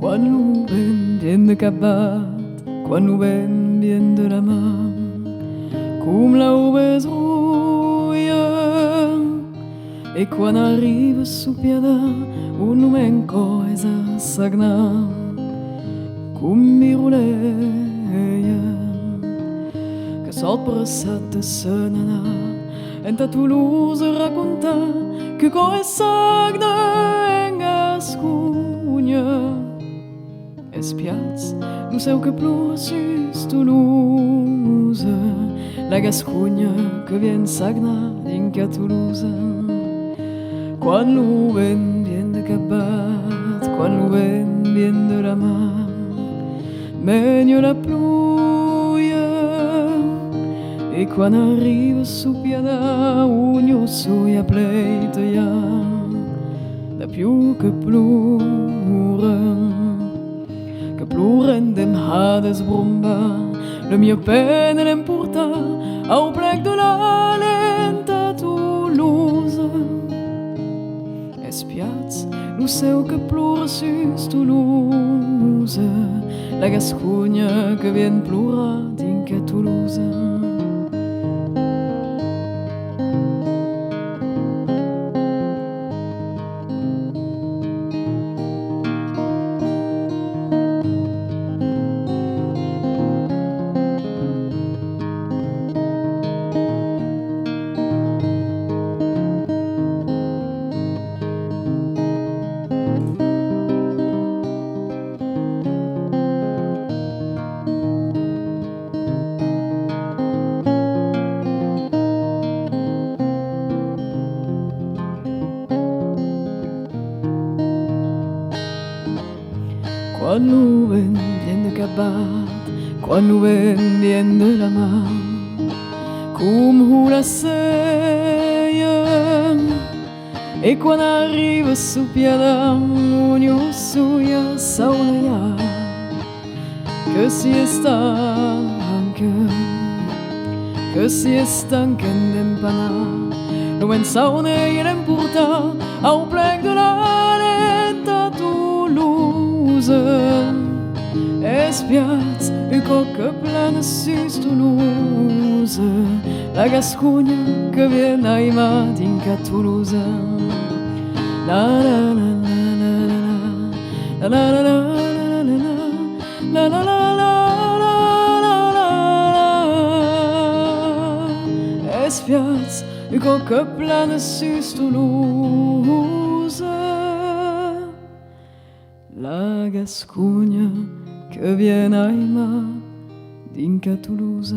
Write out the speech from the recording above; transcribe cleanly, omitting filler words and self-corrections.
Quan lo vent de cap bat, quan lo vent de la mà, com la besoia. E quan arriba supiada, un numenco és a sagnar, com miroleia, que sot pressat de senana, enta Toulouse racontar que co és sagna en Gascunya. Espiats, no seu que plora sus Toulouse, la Gascunya que vien sagnar dinca Toulouse. Quan lo vent vien de cap bat, quan lo vent vien de la mà, menyo la pluja. E quan arriba supiada, un osso i a pleito ja, da più que ploren dem hades bromba, le mio pene l'emporta au plec de la lenta Toulouse. Espiats, no seu que plora sus Toulouse, la Gascunya que vien plorar dinca Toulouse. Quan lo vent vien de cap bat, quan lo vent vien de la mà, com una seia. E quan arriba supiada, un osso ja saunea, que si estanca d'empanar, lo vent saunea l'emporta au plec de la lenta Toulouse. Espiats, un coca plana sus Toulouse, la Gascunya que vien aimar dinca Toulouse. La la la la la la la la la la la la. Espiats, un coca plana sus Toulouse, la Gascunya que vien aimar dinca Toulouse.